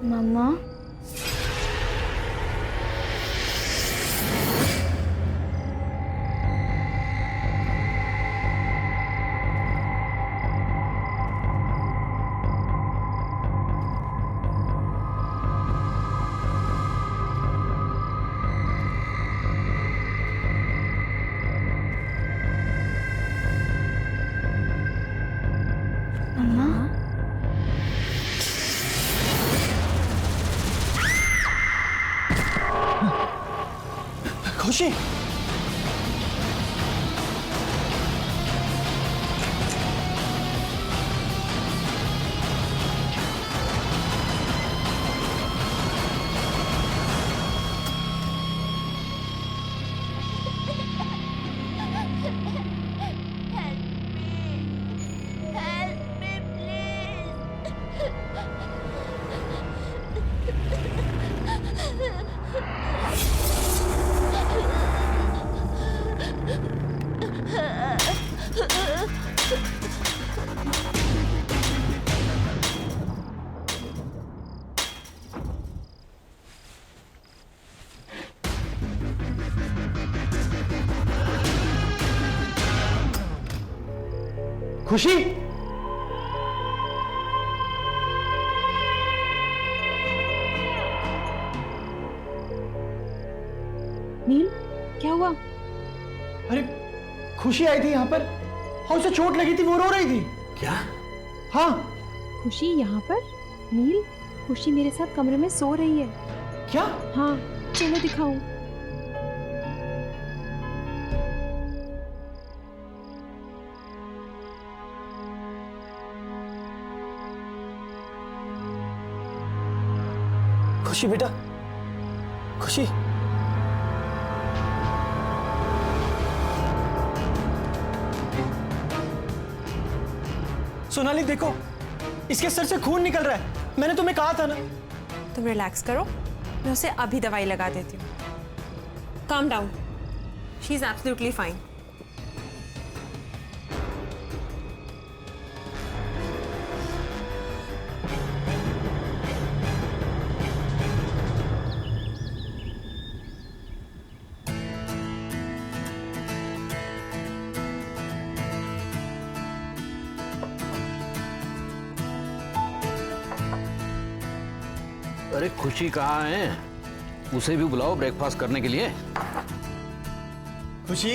मम्मा खुशी, खुशी, नील, क्या हुआ? अरे खुशी आई थी यहाँ पर और उसे चोट लगी थी, वो रो रही थी। क्या? हाँ। खुशी यहाँ पर? नील, खुशी मेरे साथ कमरे में सो रही है। क्या? हाँ, चलो दिखाऊं। खुशी बेटा, खुशी। सोनाली देखो, इसके सर से खून निकल रहा है। मैंने तुम्हें कहा था ना। तुम रिलैक्स करो, मैं उसे अभी दवाई लगा देती हूँ। Calm down, she is absolutely fine. अरे खुशी कहाँ है? उसे भी बुलाओ ब्रेकफास्ट करने के लिए। खुशी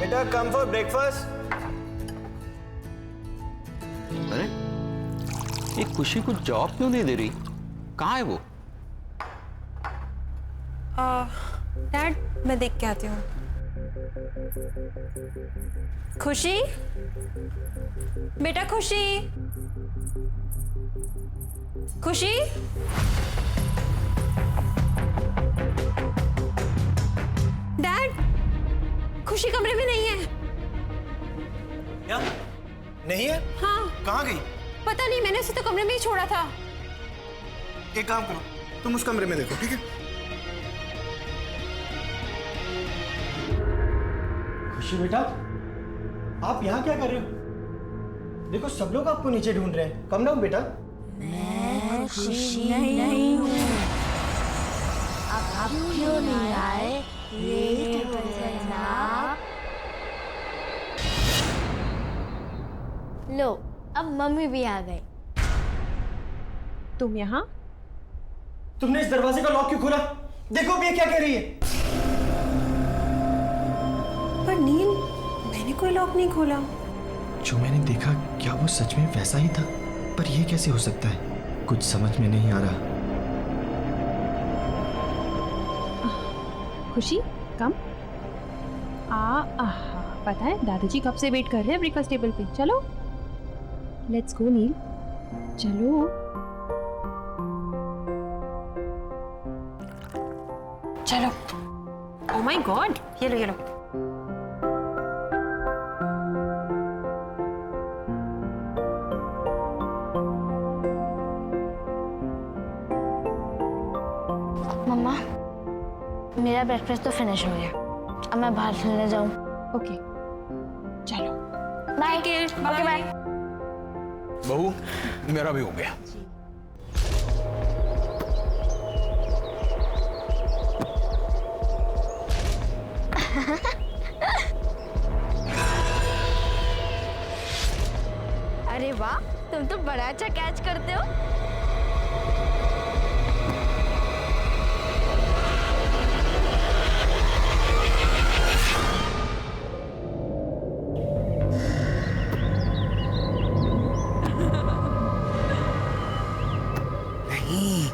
बेटा, कम फॉर ब्रेकफास्ट। अरे ये खुशी को जॉब क्यों नहीं दे रही? कहाँ है वो? डैड, मैं देख के आती हूँ। खुशी, बेटा खुशी, खुशी, डैड, खुशी कमरे में नहीं है। क्या? नहीं है? हाँ, कहाँ गई? पता नहीं, मैंने उसे तो कमरे में ही छोड़ा था। एक काम करो, तुम उस कमरे में देखो, ठीक है? खुशी बेटा, आप यहाँ क्या कर रहे हो? देखो सब लोग आपको नीचे ढूंढ रहे हैं। कम डाउन बेटा। मैं खुशी नहीं हूँ। अब आप क्यों नहीं आए? लेट हो गए ना आप। लो, अब मम्मी भी आ गई। तुम यहाँ? तुमने इस दरवाजे का लॉक क्यों खोला? देखो अब ये क्या कह रही है। पर नील, मैंने कोई लॉक नहीं खोला। जो मैंने देखा, क्या वो सच में वैसा ही था? पर यह कैसे हो सकता है? कुछ समझ में नहीं आ रहा। खुशी, कम। पता है दादाजी कब से वेट कर रहे हैं ब्रेकफास्ट टेबल पे। चलो, लेट्स गो नील, चलो। चलो। ओह माय गॉड, ये लो ये लो। मम्मा, मेरा ब्रेकफास्ट तो फिनिश हो गया। अब मैं बाहर खेलने जाऊं। ओके, चलो। बाय। Okay bye. बहू, मेरा भी हो गया। अरे वाह, तुम तो बड़ा अच्छा कैच करते हो। नहीं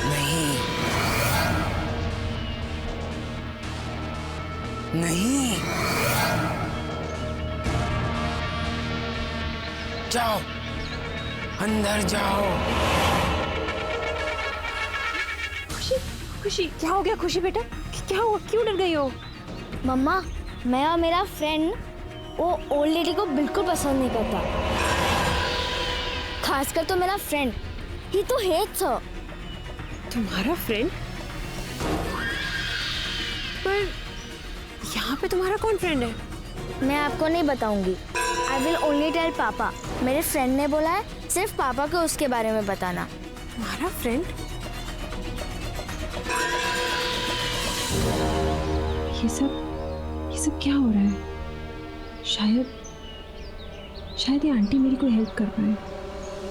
नहीं नहीं, जाओ अंदर जाओ। खुशी खुशी, क्या हो गया खुशी बेटा? क्या हुआ, क्यों डर गई हो? मम्मा, मैं और मेरा फ्रेंड वो ओल्ड लेडी को बिल्कुल पसंद नहीं करता, खासकर तो मेरा फ्रेंड, ही तो हेट्स हर। तुम्हारा फ्रेंड? पर यहाँ पे तुम्हारा कौन फ्रेंड है? मैं आपको नहीं बताऊंगी। आई विल ओनली टेल पापा। मेरे फ्रेंड ने बोला है सिर्फ पापा को उसके बारे में बताना। तुम्हारा फ्रेंड? ये सब क्या हो रहा है? शायद ये आंटी मेरी कोई हेल्प कर पाए।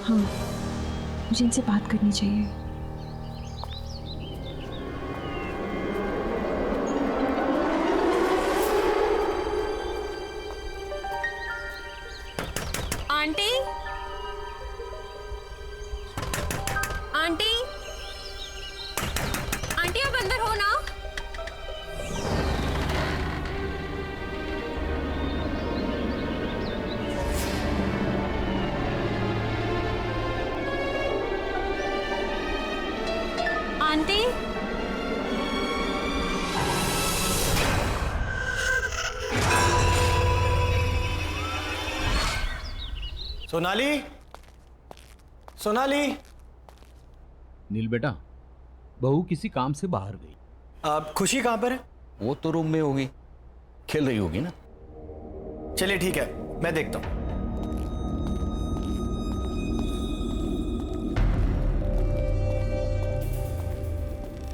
हाँ, मुझे इनसे बात करनी चाहिए। आंटी, आंटी, आंटी आप अंदर हो ना? आंटी, सोनाली, सोनाली। नील बेटा, बहू किसी काम से बाहर गई। आप खुशी कहाँ पर है? वो तो रूम में होगी, खेल रही होगी ना। चलिए ठीक है, मैं देखता हूँ।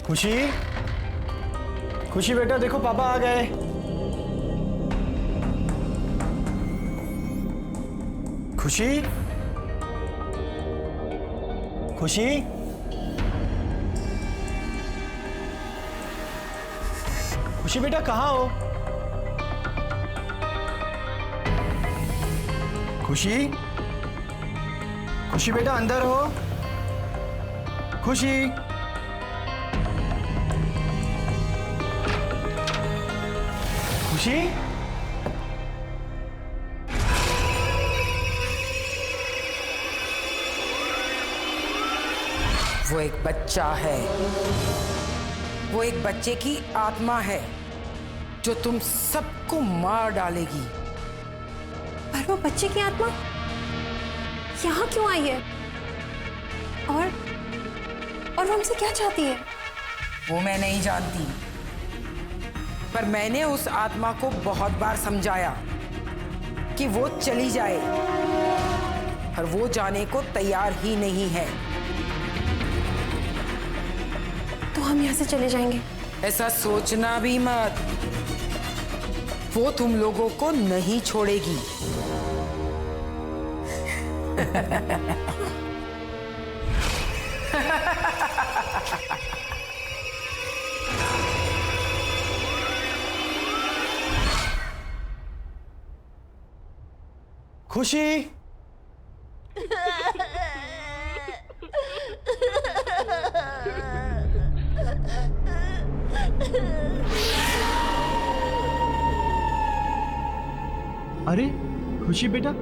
खुशी, खुशी बेटा देखो पापा आ गए। खुशी, खुशी, खुशी बेटा कहाँ हो? खुशी, खुशी बेटा अंदर हो। खुशी, खुशी, वो एक बच्चा है, वो एक बच्चे की आत्मा है जो तुम सबको मार डालेगी। पर वो बच्चे की आत्मा यहाँ क्यों आई है? और वो हमसे क्या चाहती है? वो मैं नहीं जानती, पर मैंने उस आत्मा को बहुत बार समझाया कि वो चली जाए, पर वो जाने को तैयार ही नहीं है। तो हम यहाँ से चले जाएंगे? ऐसा सोचना भी मत, वो तुम लोगों को नहीं छोड़ेगी। खुशी, अरे खुशी बेटा,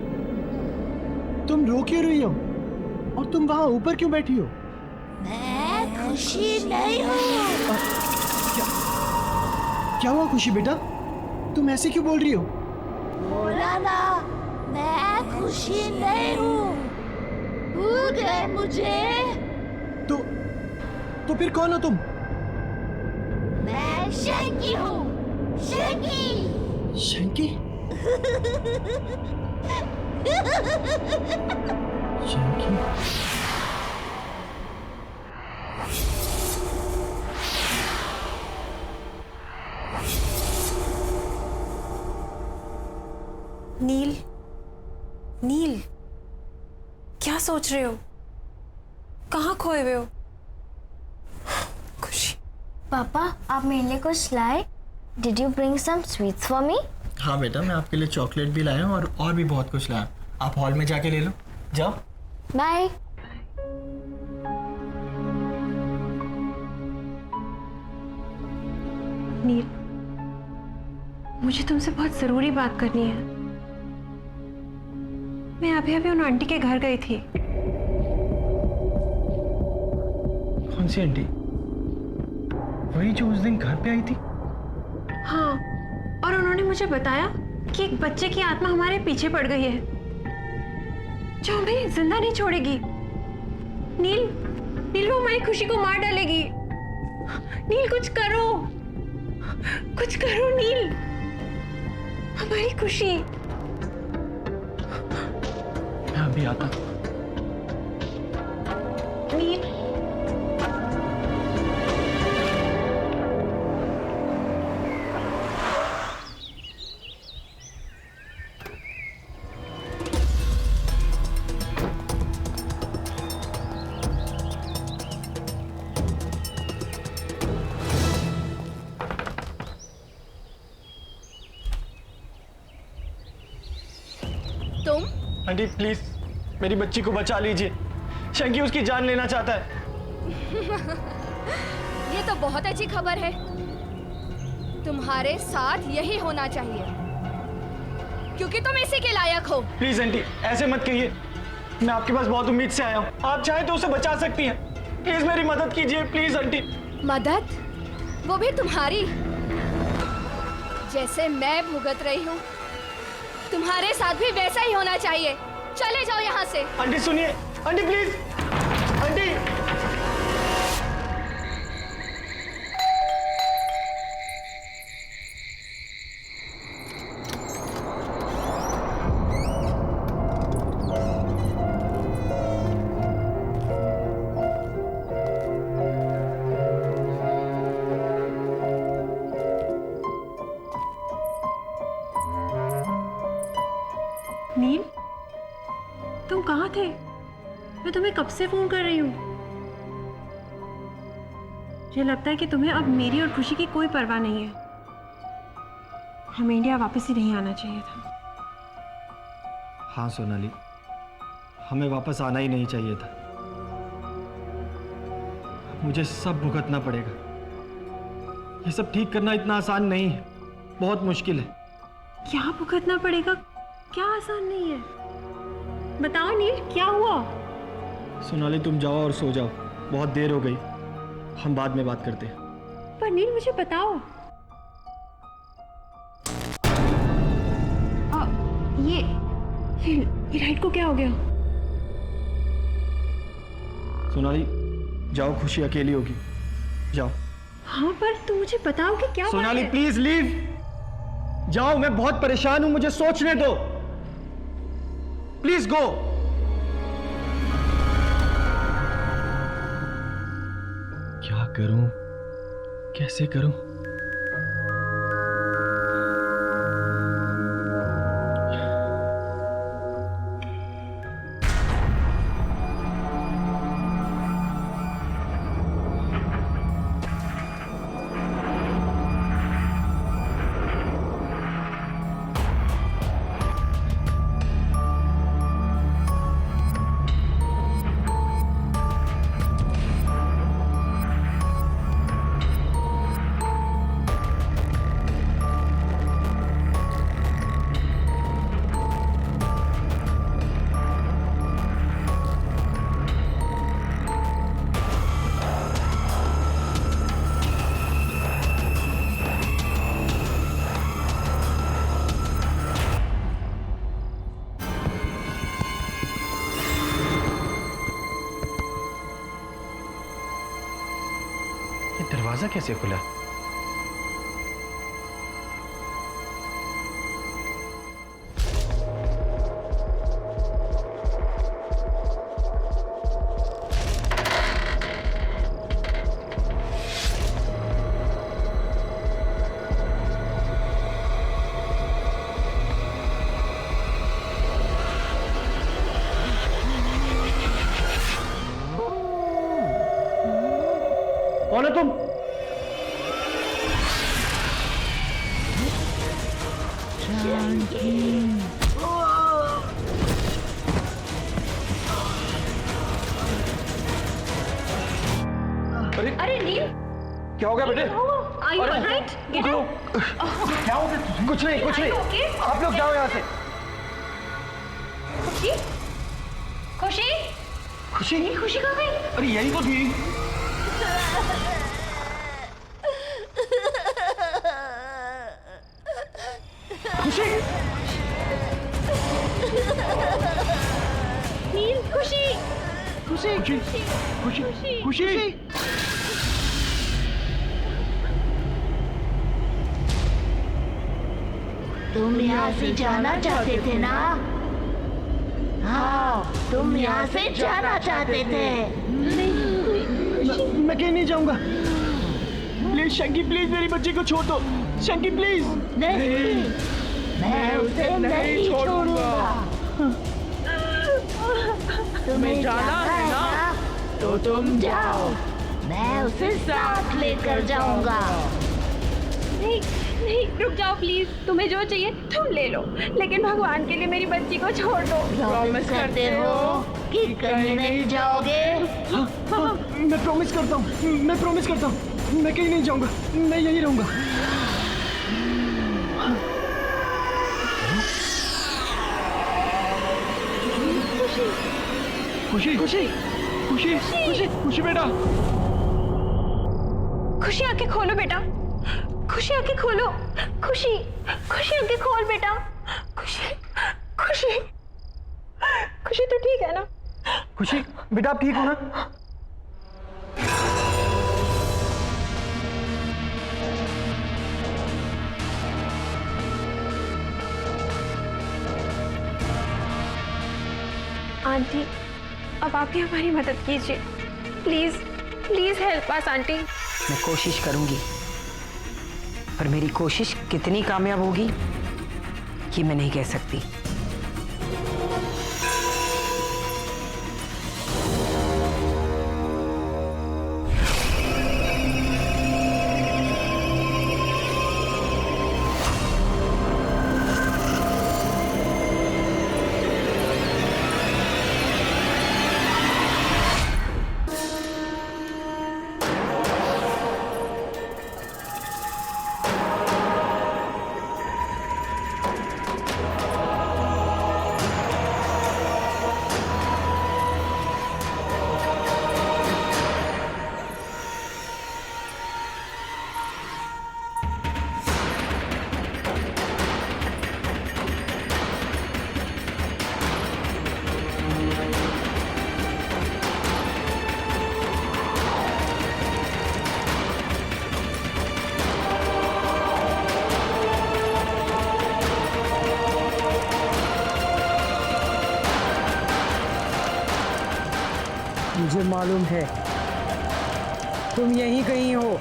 तुम रो क्यों रही हो? और तुम वहां ऊपर क्यों बैठी हो? मैं खुशी नहीं हूँ। क्या हुआ खुशी बेटा? तुम ऐसे क्यों बोल रही हो? बोला ना, मैं खुशी नहीं हूँ। भूल गए मुझे? तो फिर कौन हो तुम? मैं शंकी हूँ, शंकी। शंकी? शंकी? नील, नील, क्या सोच रहे हो? कहाँ खोए हुए हो? खुशी। पापा, आप मेरे लिए कुछ लाए? Did you bring some sweets for me? हाँ बेटा, मैं आपके लिए चॉकलेट भी लाया हूँ और भी बहुत कुछ लाया। आप हॉल में जाके ले लो, जाओ। Bye. नील, मुझे तुमसे बहुत जरूरी बात करनी है। मैं अभी अभी उन आंटी के घर गई थी। कौन सी आंटी? वही जो उस दिन घर पे आई थी? हाँ, और उन्होंने मुझे बताया कि एक बच्चे की आत्मा हमारे पीछे पड़ गई है जो हमें जिंदा नहीं छोड़ेगी। नील, नील, वो हमारी खुशी को मार डालेगी। नील, कुछ करो, कुछ करो नील, हमारी खुशी। मैं अभी आता। नील, तुम? आंटी प्लीज मेरी बच्ची को बचा लीजिए। शंकी उसकी जान लेना चाहता है। ये तो बहुत अच्छी खबर है। तुम्हारे साथ यही होना चाहिए क्योंकि तुम इसी के लायक हो। प्लीज आंटी ऐसे मत कहिए, मैं आपके पास बहुत उम्मीद से आया हूँ। आप चाहें तो उसे बचा सकती हैं। प्लीज मेरी मदद कीजिए, प्लीज आंटी। मदद? वो भी तुम्हारी? जैसे मैं भुगत रही हूँ तुम्हारे साथ भी वैसा ही होना चाहिए। चले जाओ यहाँ से। आंटी सुनिए, आंटी प्लीज, आंटी। नील, तुम कहाँ थे? मैं तुम्हें कब से फोन कर रही हूँ। मुझे लगता है कि तुम्हें अब मेरी और खुशी की कोई परवाह नहीं है। हमें इंडिया वापस ही नहीं आना चाहिए था। हाँ सोनाली, हमें वापस आना ही नहीं चाहिए था। मुझे सब भुगतना पड़ेगा। ये सब ठीक करना इतना आसान नहीं है, बहुत मुश्किल है। क्या भुगतना पड़ेगा? क्या आसान नहीं है? बताओ नील, क्या हुआ? सोनाली तुम जाओ और सो जाओ, बहुत देर हो गई। हम बाद में बात करते हैं। पर नील मुझे बताओ। ये राइट को क्या हो गया? सोनाली जाओ, खुशी अकेली होगी, जाओ। हाँ, पर तुम मुझे बताओ कि क्या सोनाली बात है? प्लीज लीव, जाओ। मैं बहुत परेशान हूं, मुझे सोचने दो। Please go. क्या करूं, कैसे करूं? ये दरवाजा कैसे खुला? कौन है तुम? अरे नील, क्या हो गया बेटे? are you alright? Get up. क्या हो गया? कुछ नहीं, कुछ Are you नहीं। okay? आप लोग जाओ यहाँ से। खुशी? खुशी? खुशी? खुशी कहाँ गई? अरे यही तो थी। खुशी? नील, खुशी? खुशी? खुशी? खुशी? तुम यहाँ से जाना चाहते थे ना? हाँ, तुम यहाँ से जाना चाहते थे। मैं कहीं नहीं जाऊंगा। प्लीज शंकी, प्लीज मेरी बच्ची को छोड़ दो। शंकी प्लीज। नहीं, मैं उसे नहीं छोड़ूंगा। तुम्हें जाना है ना? तो तुम जाओ, मैं उसे साथ लेकर जाऊंगा। नहीं नहीं, रुक जाओ प्लीज। तुम्हें जो चाहिए तुम ले लो, लेकिन भगवान के लिए मेरी बच्ची को छोड़ दो। प्रॉमिस करते हो कि कहीं नहीं जाओगे? हाँ, मैं प्रॉमिस करता हूँ, मैं प्रॉमिस करता हूँ। मैं कहीं नहीं जाऊंगा, मैं यहीं रहूंगा। खुशी? खुशी? खुशी? खुशी? खुशी बेटा? खुशी आंखें खोलो बेटा। खुशी आंखें खोलो। खुशी, खुशी आंखें खोल बेटा। खुशी, खुशी, खुशी तो ठीक है ना? खुशी बेटा, आप ठीक हो ना? आंटी, अब आप ही हमारी मदद कीजिए। Please, please help us aunty. मैं कोशिश करूंगी, पर मेरी कोशिश कितनी कामयाब होगी ये मैं नहीं कह सकती। मुझे मालूम है तुम यहीं कहीं हो।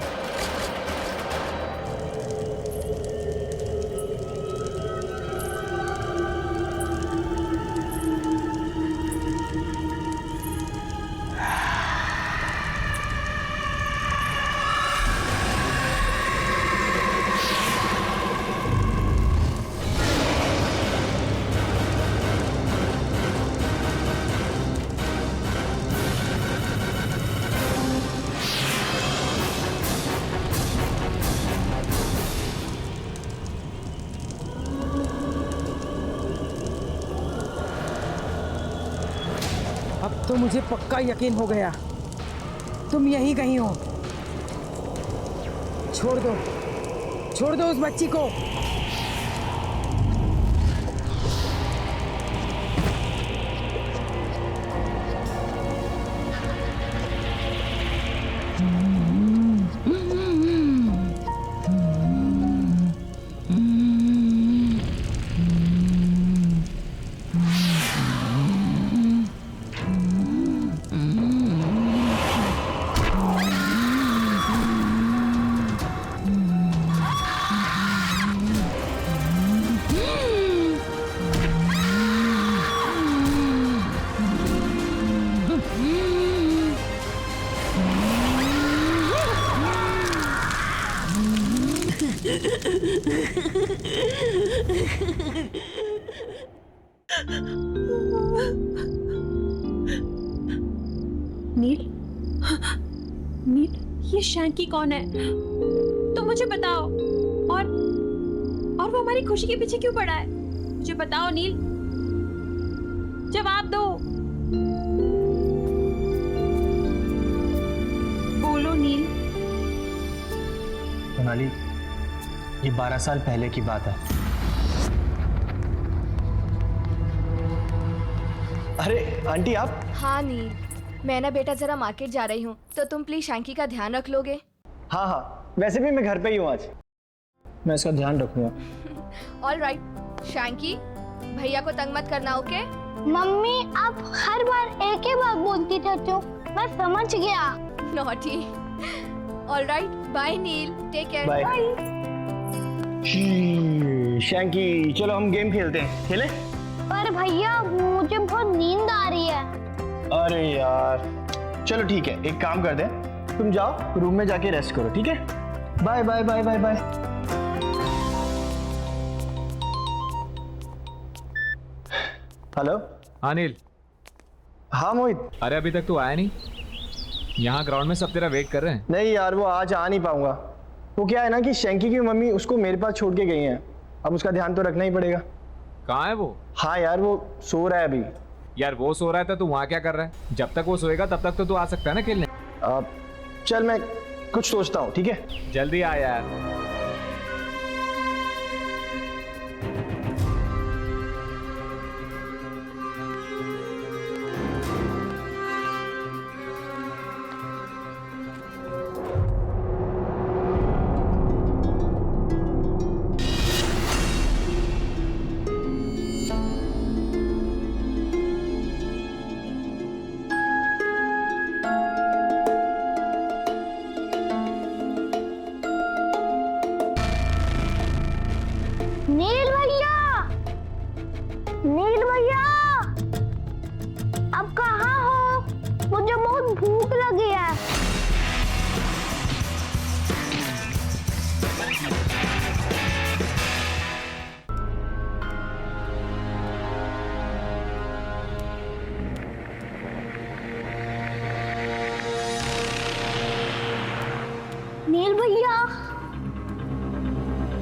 अब तो मुझे पक्का यकीन हो गया तुम यहीं कहीं हो। छोड़ दो उस बच्ची को। नील, नील, ये शैंकी कौन है? तुम मुझे बताओ। और वो हमारी खुशी के पीछे क्यों पड़ा है? मुझे बताओ नील, जवाब दो। बोलो नील। सोनाली, ये 12 साल पहले की बात है। अरे आंटी आप? हाँ नील, मैं ना बेटा जरा मार्केट जा रही हूँ, तो तुम प्लीज शैंकी का ध्यान रख लोगे? हाँ हाँ, वैसे भी मैं घर पे ही हूँ आज, मैं इसका ध्यान रखूंगा। All right. शैंकी, भैया को तंग मत करना, ओके? मम्मी आप हर बार एक ही बात बोलती रहती हो, मैं समझ गया। नॉटी। ऑल राइट, बाय नील, टेक केयर। बाय। शैंकी, चलो हम गेम खेलते हैं, खेले? पर भैया मुझे बहुत नींद आ रही है। अरे यार, चलो ठीक है, एक काम करते हैं, तुम जाओ रूम में जाके रेस्ट करो, ठीक है? Bye bye bye bye bye. Hello. हाँ नील। हाँ मोहित। अरे अभी तक तू आया नहीं? यहाँ ग्राउंड में सब तेरा वेट कर रहे हैं। नहीं यार, वो आज आ नहीं पाऊंगा। वो क्या है ना कि शैंकी की मम्मी उसको मेरे पास छोड़ के गई हैं, अब उसका ध्यान तो रखना ही पड़ेगा। कहाँ है वो? हाँ यार, वो सो रहा है अभी। यार वो सो रहा है तो तू वहाँ क्या कर रहा है? जब तक वो सोएगा तब तक तो तू आ सकता है ना खेलने। चल मैं कुछ सोचता हूँ, ठीक है? जल्दी आ यार। नील भैया, नील भैया, आप कहाँ हो? मुझे बहुत भूख लगी है। नील भैया,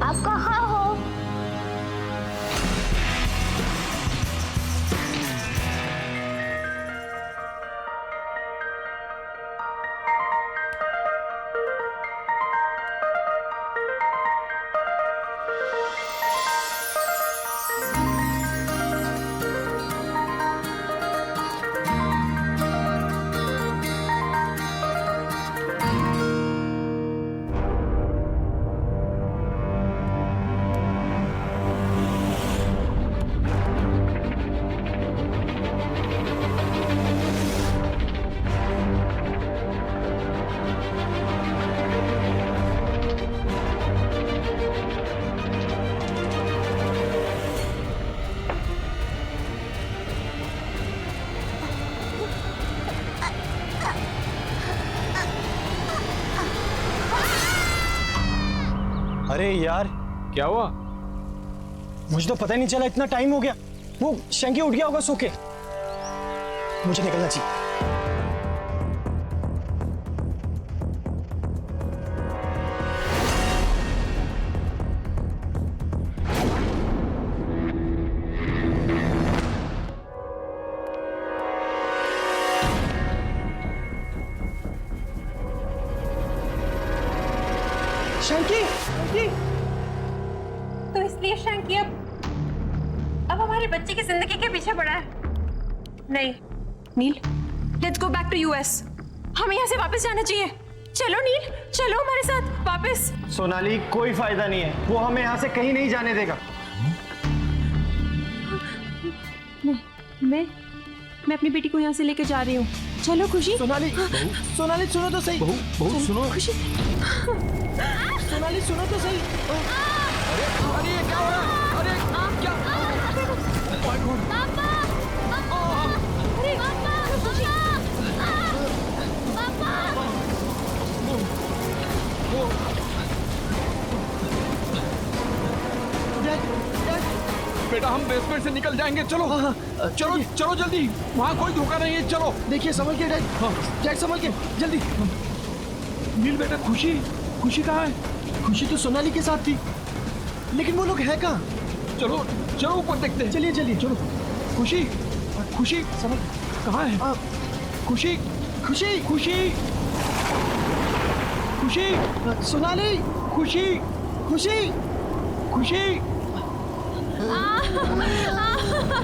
आप कहाँ हो? अरे यार, क्या हुआ? मुझे तो पता ही नहीं चला, इतना टाइम हो गया। वो शैंकी उठ गया होगा सो के। मुझे निकलना चाहिए। शैंकी, शैंकी। तो इसलिए शैंकी अब हमारे बच्चे की जिंदगी के पीछे पड़ा है। नहीं Neel, let's go back to US. हमें यहाँ से वापस जाना चाहिए। चलो नील, चलो हमारे साथ वापस। सोनाली, कोई फायदा नहीं है, वो हमें यहाँ से कहीं नहीं जाने देगा। मैं अपनी बेटी को यहाँ से लेके जा रही हूँ। चलो खुशी। सोनाली, सोनाली सुनो तो सही। बहू सुनो। खुशी, सोनाली सुनो तो सही। अरे ये क्या हो रहा है? अरे क्या? पापा! अरे खुशी! बेटा हम बेसमेंट से निकल जाएंगे। चलो हाँ, चलो चलो जल्दी, वहाँ कोई धोखा नहीं है। चलो देखिए संभल के डैड, डैड संभल के जल्दी। नील बेटा, खुशी कहाँ है? खुशी तो सोनाली के साथ थी, लेकिन वो लोग है कहाँ? चलो चलो ऊपर देखते हैं। चलिए चलिए चलो। खुशी समझ कहाँ है? खुशी खुशी खुशी खुशी सोनाली खुशी खुशी खुशी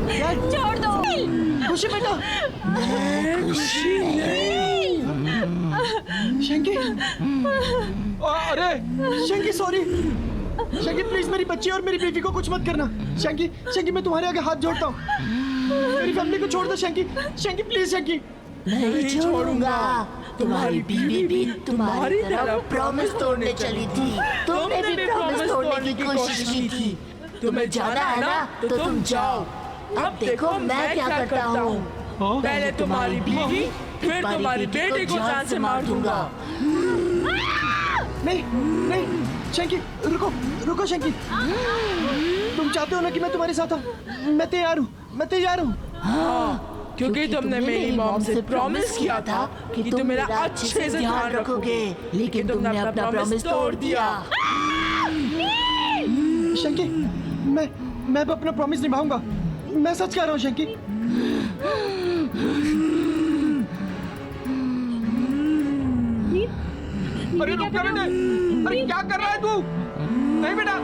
डैड छोड़ दो। खुशी बेटा। शंकी, अरे शंकी सॉरी। शंकी प्लीज मेरी बच्ची और मेरी बीवी को कुछ मत करना। शंकी मैं तुम्हारे आगे हाथ जोड़ता हूँ, मेरी फैमिली को छोड़ दो। शंकी प्लीज शंकी। नहीं छोड़ूंगा। तुम्हारी बीवी भी तुम्हारी तरह प्रॉमिस तोड़ने चली थी। तुमने भी प्रॉमिस तोड़ने की कोशिश की थी। तुम्हें जाना है ना तो तुम जाओ। अब देखो मैं क्या करता हूँ। पहले तुम्हारी बीवी, फिर तुम्हारी बेटी को जान से मार दूंगा। नहीं शंकी, रुको शंकी। तुम चाहते हो ना कि मैं तुम्हारे साथ आऊँ? मैं तैयार हूँ। हाँ, क्योंकि तुमने मेरी मॉम से प्रॉमिस किया था कि तुम मेरा अच्छे से ध्यान रखोगे, लेकिन तुमने अपना प्रॉमिस तोड़ दिया। शंकी, मैं अब अपना प्रॉमिस निभाऊंगा। मैं सच कह रहा हूँ शंकी। अरे रुक जा बेटे, अरे क्या कर रहा है तू? नहीं बेटा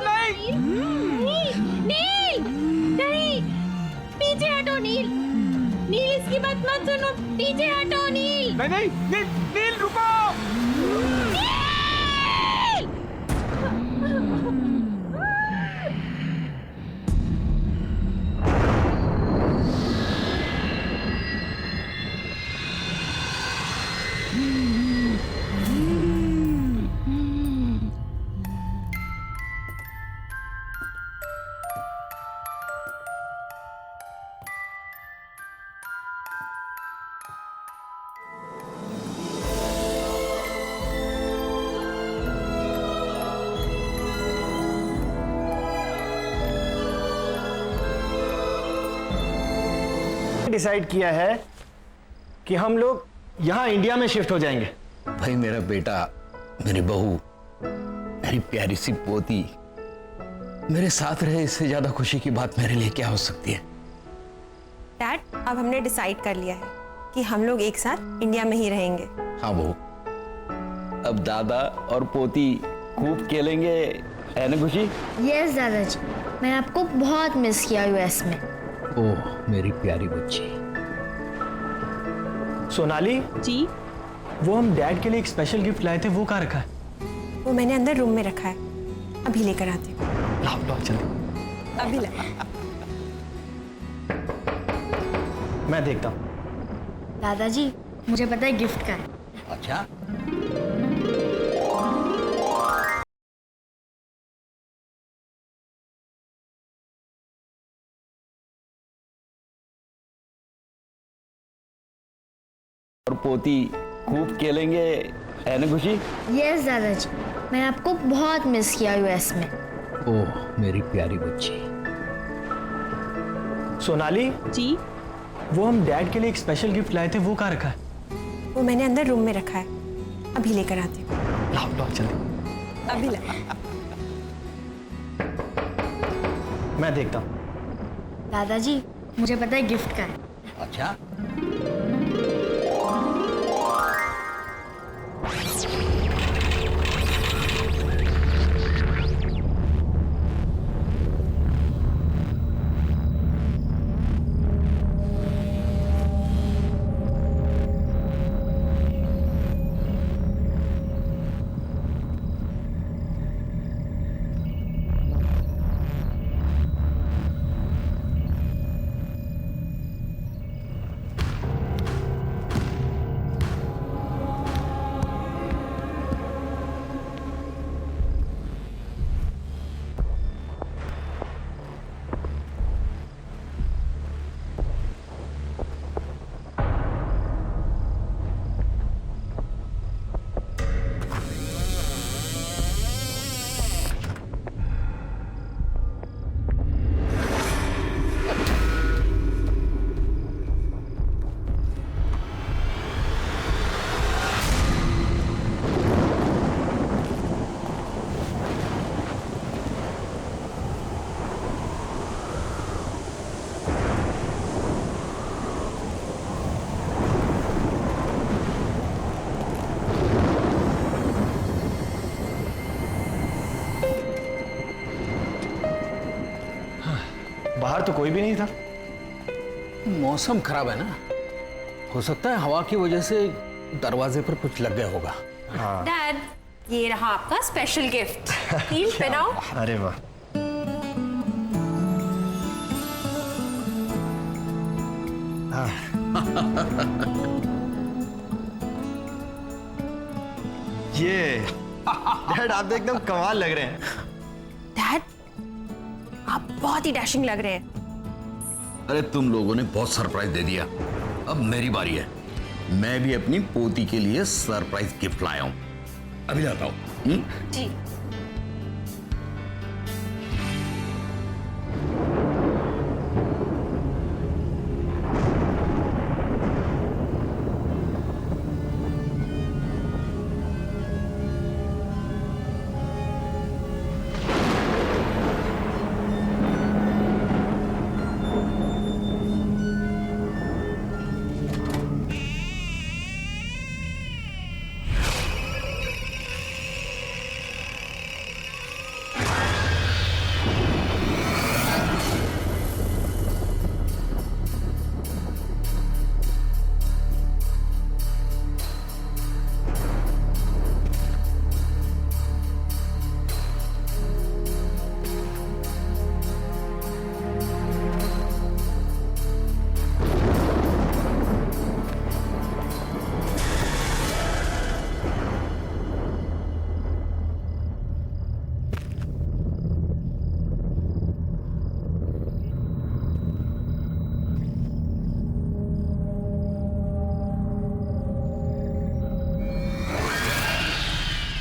नहीं। नील नहीं, पीछे हटो नील। इसकी बात मत सुनो, पीछे हटो नील। नहीं नील रुको। डिसाइड किया है कि हम लोग यहाँ इंडिया में शिफ्ट हो जाएंगे। भाई मेरा बेटा, मेरी बहू, मेरी प्यारी सी पोती मेरे साथ रहे, इससे ज्यादा खुशी की बात मेरे लिए क्या हो सकती है? डैड, अब हमने डिसाइड कर लिया है कि हम लोग एक साथ इंडिया में ही रहेंगे। हाँ बहू, अब दादा और पोती खूब खेलेंगे, है ना खुशी? यस दादाजी, मैंने आपको बहुत मिस किया यूएस में। ओह मेरी प्यारी बच्ची। सोनाली जी, वो हम डैड के लिए एक स्पेशल गिफ्ट लाए थे, वो कहाँ रखा है? वो मैंने अंदर रूम में रखा है, अभी लेकर आती हूँ। लाओ जल्दी। अभी ला। मैं देखता हूँ। दादाजी मुझे पता है गिफ्ट का है। अच्छा, और पोती खूब खेलेंगे, है ना खुशी? यस दादाजी, मैंने आपको बहुत मिस किया यूएस में। ओह मेरी प्यारी बच्ची। सोनाली जी, वो हम डैड के लिए एक स्पेशल गिफ्ट लाए थे, वो कहाँ रखा है? वो मैंने अंदर रूम में रखा है, अभी लेकर आती हूँ। लाओ जल्दी। अभी ला। मैं देखता हूँ। दादाजी मुझे पता है गिफ्ट का है। अच्छा, बाहर तो कोई भी नहीं था। मौसम खराब है ना, हो सकता है हवा की वजह से दरवाजे पर कुछ लग गया होगा। डैड, ये रहा आपका स्पेशल गिफ्ट। नील, पहनाओ। अरे वाह, ये डैड आप तो एकदम कमाल लग रहे हैं। डैड, आप बहुत ही डैशिंग लग रहे हैं। अरे तुम लोगों ने बहुत सरप्राइज दे दिया, अब मेरी बारी है। मैं भी अपनी पोती के लिए सरप्राइज गिफ्ट लाया हूं, अभी लाता हूं। जी।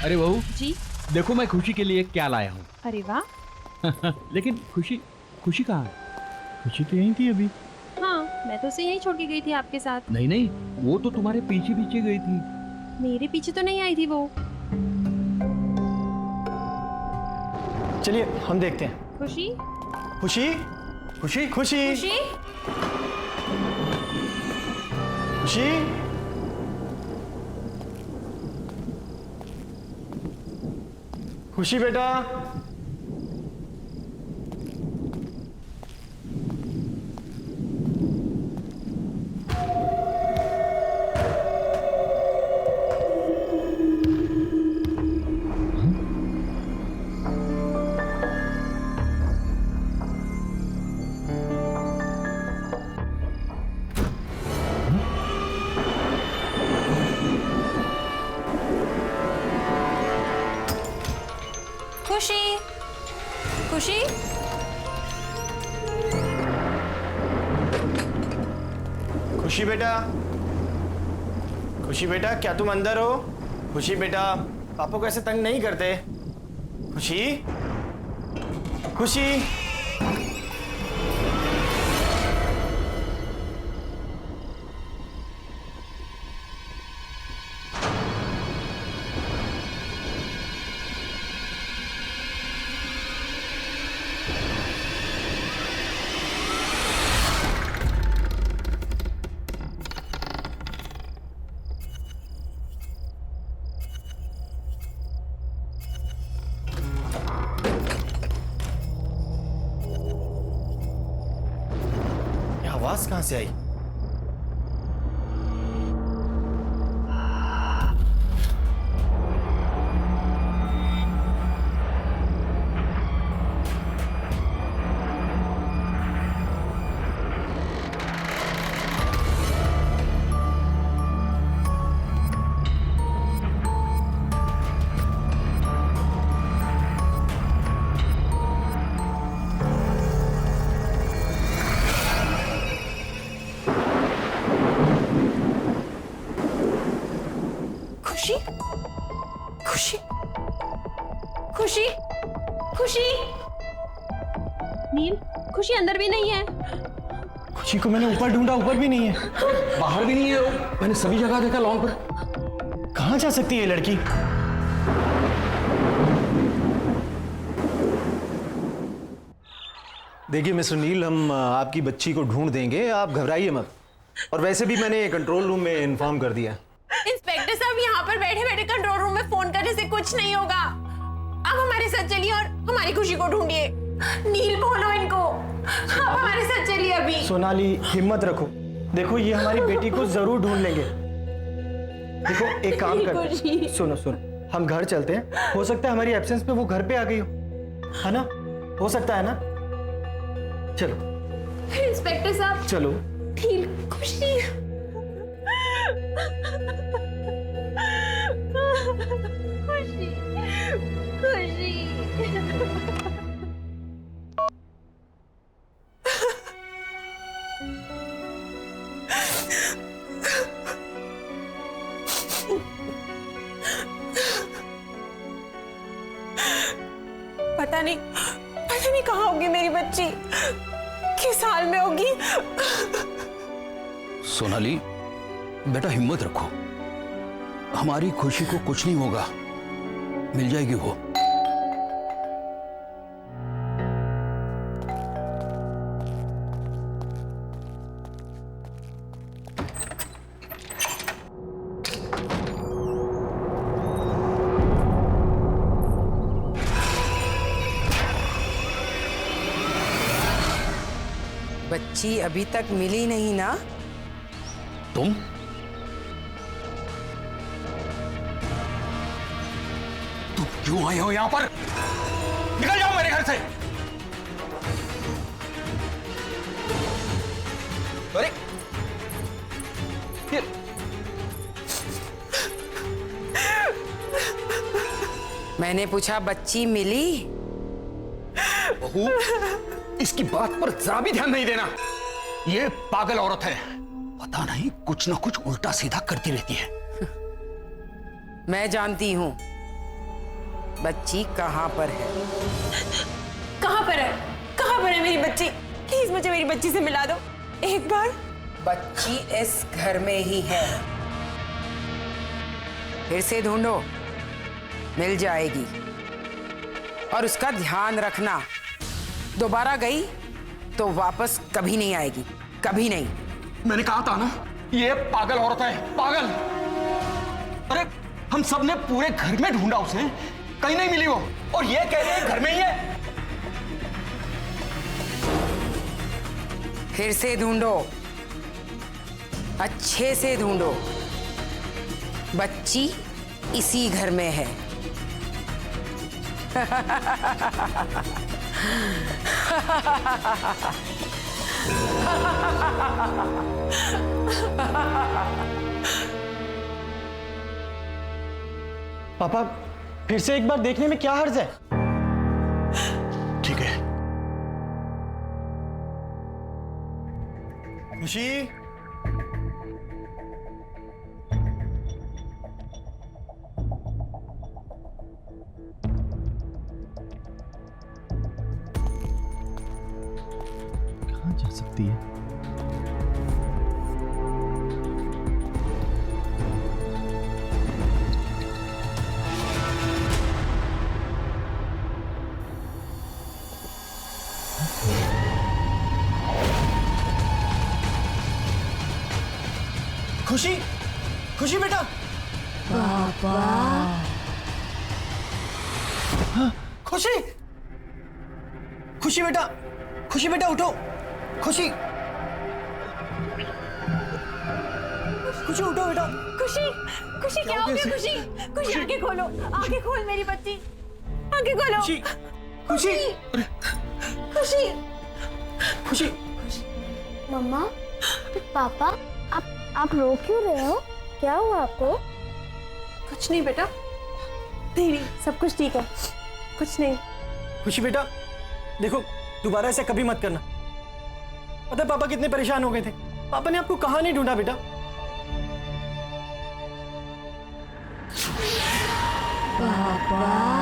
अरे बहू जी। देखो मैं खुशी के लिए क्या लाया हूँ। अरे वाह। लेकिन खुशी कहाँ है? खुशी तो यहीं थी अभी। हाँ, मैं तो उसे यहीं छोड़ के गई थी आपके साथ। नहीं नहीं, वो तो तुम्हारे पीछे पीछे गई थी। मेरे पीछे तो नहीं आई थी वो। चलिए हम देखते हैं। खुशी, खुशी खुशी खुशी खुशी, खुशी खुशी बेटा, खुशी, खुशी, खुशी बेटा, खुशी बेटा क्या तुम अंदर हो? खुशी बेटा, पापा को ऐसे तंग नहीं करते। खुशी खुशी आवाज कहां से आई? खुशी, खुशी, खुशी, खुशी। नील, खुशी अंदर भी नहीं है। खुशी को मैंने ऊपर ढूंढा, ऊपर भी नहीं है, बाहर भी नहीं है, मैंने सभी जगह देखा लॉन पर। कहां जा सकती है ये लड़की? देखिए मिस्टर नील, हम आपकी बच्ची को ढूंढ देंगे, आप घबराइए मत। और वैसे भी मैंने कंट्रोल रूम में इन्फॉर्म कर दिया। इंस्पेक्टर साहब, यहाँ पर बैठे बैठे कंट्रोल रूम में फोन करने से कुछ नहीं होगा। आप हमारे साथ चलिए और हमारी खुशी को ढूंढिए। नील, बोलो इनको, आप सोनाली हिम्मत रखो, देखो ये हमारी बेटी को जरूर ढूंढ लेंगे। देखो एक काम करते हैं, सुनो सुनो, हम घर चलते हैं, हो सकता है हमारी एब्सेंस में वो घर पे आ गई हो, है ना? हो सकता है ना? चलो इंस्पेक्टर साहब, चलो। नील, खुशी। खुशी, खुशी। पता नहीं कहाँ होगी मेरी बच्ची, किस हाल में होगी। सोनाली, बेटा हिम्मत रखो, हमारी खुशी को कुछ नहीं होगा, मिल जाएगी वो। बच्ची अभी तक मिली नहीं ना? तुम क्यों आए हो यहां पर? निकल जाओ मेरे घर से। अरे मैंने पूछा बच्ची मिली? बहू, इसकी बात पर जरा भी ध्यान नहीं देना, ये पागल औरत है, पता नहीं कुछ ना कुछ उल्टा सीधा करती रहती है। मैं जानती हूं बच्ची कहां पर है। कहां पर है मेरी बच्ची? प्लीज मुझे मेरी बच्ची से मिला दो एक बार। बच्ची इस घर में ही है, फिर से ढूंढो, मिल जाएगी। और उसका ध्यान रखना, दोबारा गई तो वापस कभी नहीं आएगी, कभी नहीं। मैंने कहा था ना, ये पागल औरत है, पागल। अरे हम सब ने पूरे घर में ढूंढा उसे, कहीं नहीं मिली वो, और ये कह रही है घर में ही है। फिर से ढूंढो, अच्छे से ढूंढो, बच्ची इसी घर में है। पापा फिर से एक बार देखने में क्या हर्ज है? ठीक है। खुशी, कहाँ जा सकती है? खुशी, खुशी बेटा। पापा, खुशी, खुशी बेटा, खुशी बेटा उठो, खुशी, खुशी उठो बेटा। खुशी, खुशी क्या हो गया? खुशी, खुशी आंखें खोलो, आंखें खोल मेरी बच्ची, आंखें खोलो। खुशी, खुशी, खुशी, खुशी। मम्मा, पापा, आप रो क्यों रहे हो? क्या हुआ आपको? कुछ नहीं बेटा, नहीं, सब कुछ ठीक है, कुछ नहीं। खुशी बेटा, देखो दोबारा ऐसा कभी मत करना। पता है पापा कितने परेशान हो गए थे, पापा ने आपको कहाँ नहीं ढूंढा बेटा। पापा।